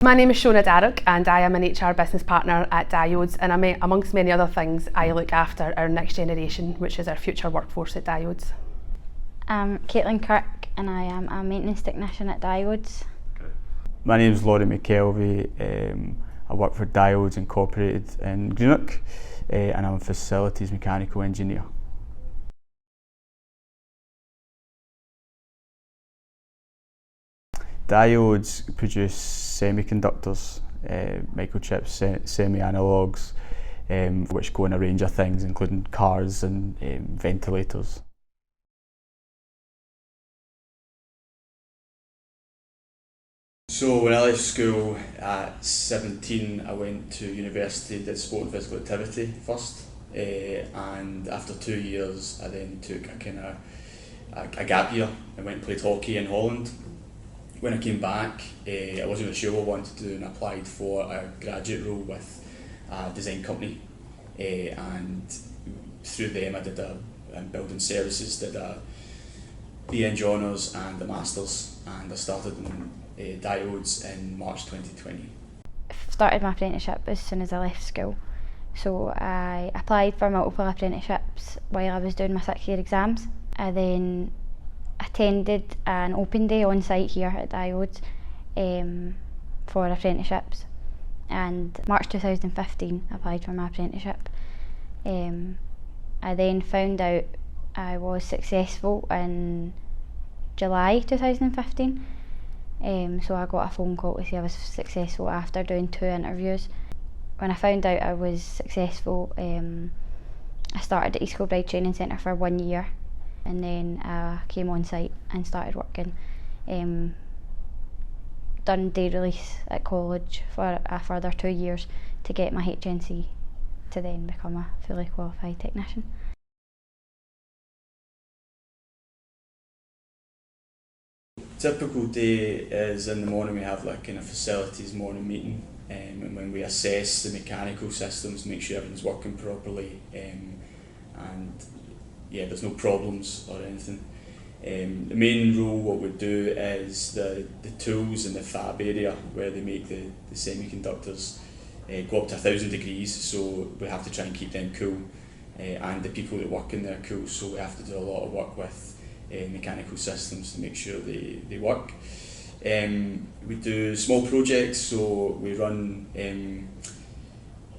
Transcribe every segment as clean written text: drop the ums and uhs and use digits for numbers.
My name is Shona Darroch and I am an HR business partner at Diodes, and amongst many other things I look after our next generation, which is our future workforce at Diodes. I'm Caitlin Kirk and I am a maintenance technician at Diodes. My name is Laurie McKelvey. I work for Diodes Inc in Greenock and I'm a facilities mechanical engineer. Diodes produce semiconductors, microchips, semi-analogues, which go in a range of things, including cars and ventilators. So when I left school at 17, I went to university, did sport and physical activity first, and after 2 years I then took a gap year and went and played hockey in Holland. When I came back, I wasn't really sure what I wanted to do and applied for a graduate role with a design company, and through them I did in building services, did a BEng honours and a masters, and I started in Diodes in March 2020. I started my apprenticeship as soon as I left school, so I applied for multiple apprenticeships while I was doing my 6-year exams. I then attended an open day on site here at Diodes for apprenticeships, and March 2015 I applied for my apprenticeship. I then found out I was successful in July 2015, so I got a phone call to say I was successful after doing 2 interviews. When I found out I was successful, I started at East Kilbride Training Centre for 1 year, and then I came on site and started working. Done day release at college for a further 2 years to get my HNC to then become a fully qualified technician. Typical day is in the morning we have like a facilities morning meeting, and when we assess the mechanical systems, make sure everything's working properly, and yeah, there's no problems or anything. The main role, what we do is the tools in the fab area where they make the semiconductors go up to 1,000 degrees, so we have to try and keep them cool, and the people that work in there cool, so we have to do a lot of work with mechanical systems to make sure they work. We do small projects, so we run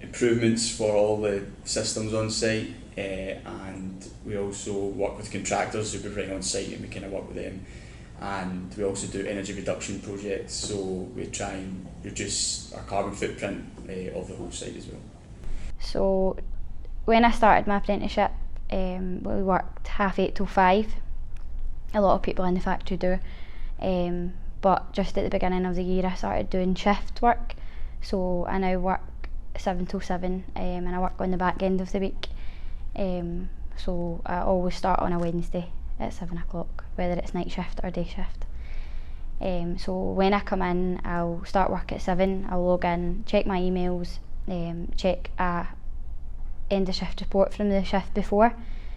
improvements for all the systems on site, and we also work with contractors who we bring on site and we kind of work with them, and we also do energy reduction projects, so we try and reduce our carbon footprint of the whole site as well. So when I started my apprenticeship, we worked 8:30 till 5. A lot of people in the factory do, but just at the beginning of the year I started doing shift work, so I now work 7 till 7, and I work on the back end of the week. So I always start on a Wednesday at 7 o'clock, whether it's night shift or day shift. So when I come in, I'll start work at 7, I'll log in, check my emails, check a end of shift report from the shift before.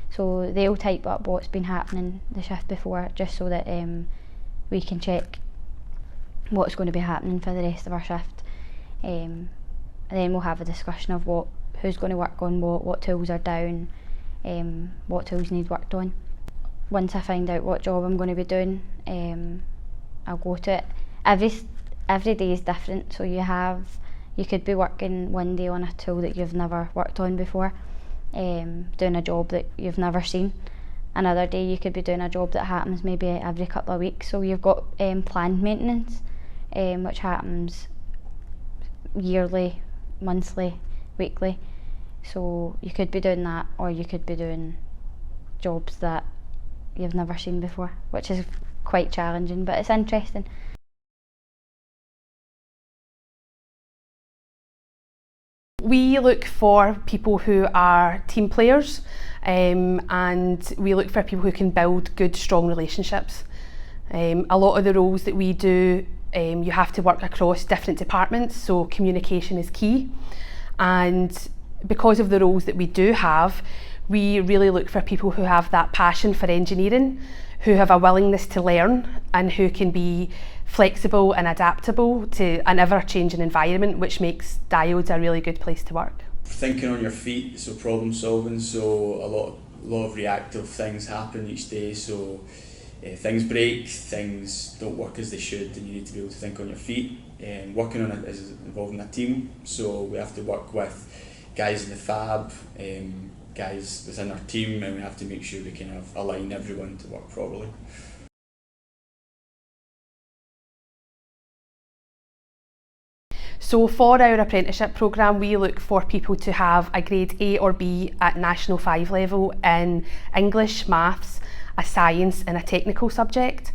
So they'll type up what's been happening the shift before, just so that we can check what's going to be happening for the rest of our shift. And then we'll have a discussion of who's going to work on what tools are down, what tools need worked on. Once I find out what job I'm going to be doing, I'll go to it. Every day is different, so you could be working one day on a tool that you've never worked on before, doing a job that you've never seen. Another day you could be doing a job that happens maybe every couple of weeks. So you've got planned maintenance, which happens yearly, monthly, weekly. So you could be doing that, or you could be doing jobs that you've never seen before, which is quite challenging, but it's interesting. We look for people who are team players, and we look for people who can build good, strong relationships. A lot of the roles that we do, you have to work across different departments, so communication is key. And because of the roles that we do have, we really look for people who have that passion for engineering, who have a willingness to learn, and who can be flexible and adaptable to an ever-changing environment, which makes Diodes a really good place to work. Thinking on your feet, so problem solving, so a lot of reactive things happen each day, so things break, things don't work as they should, and you need to be able to think on your feet. And working on it is involving a team, so we have to work with guys in the fab, guys within our team, and we have to make sure we kind of align everyone to work properly. So for our apprenticeship programme, we look for people to have a grade A or B at National 5 level in English, Maths, a science and a technical subject.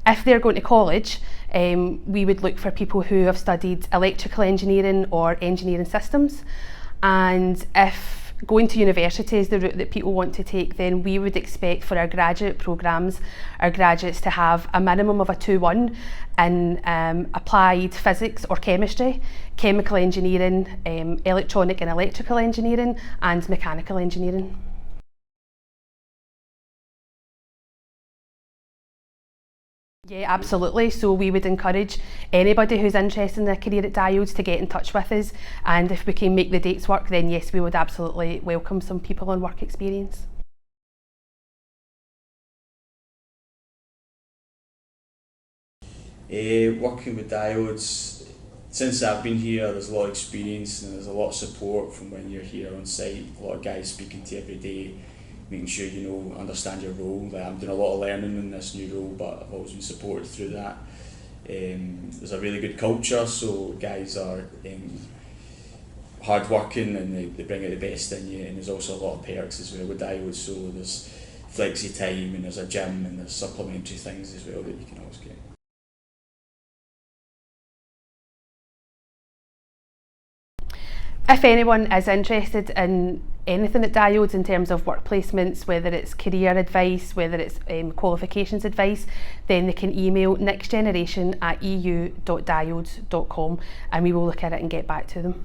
If they're going to college, we would look for people who have studied electrical engineering or engineering systems. And if going to university is the route that people want to take, then we would expect for our graduate programmes, our graduates to have a minimum of a 2-1 in applied physics or chemistry, chemical engineering, electronic and electrical engineering, and mechanical engineering. Yeah, absolutely. So we would encourage anybody who's interested in a career at Diodes to get in touch with us, and if we can make the dates work, then yes, we would absolutely welcome some people on work experience. Working with Diodes, since I've been here, there's a lot of experience and there's a lot of support from when you're here on site. A lot of guys speaking to you every day, making sure you understand your role. I'm doing a lot of learning in this new role, but I've always been supported through that. There's a really good culture, so guys are hard working and they bring out the best in you, and there's also a lot of perks as well with Diodes, so there's flexi time and there's a gym and there's supplementary things as well that you can always get. If anyone is interested in anything at Diodes in terms of work placements, whether it's career advice, whether it's qualifications advice, then they can email nextgeneration@eu.diodes.com and we will look at it and get back to them.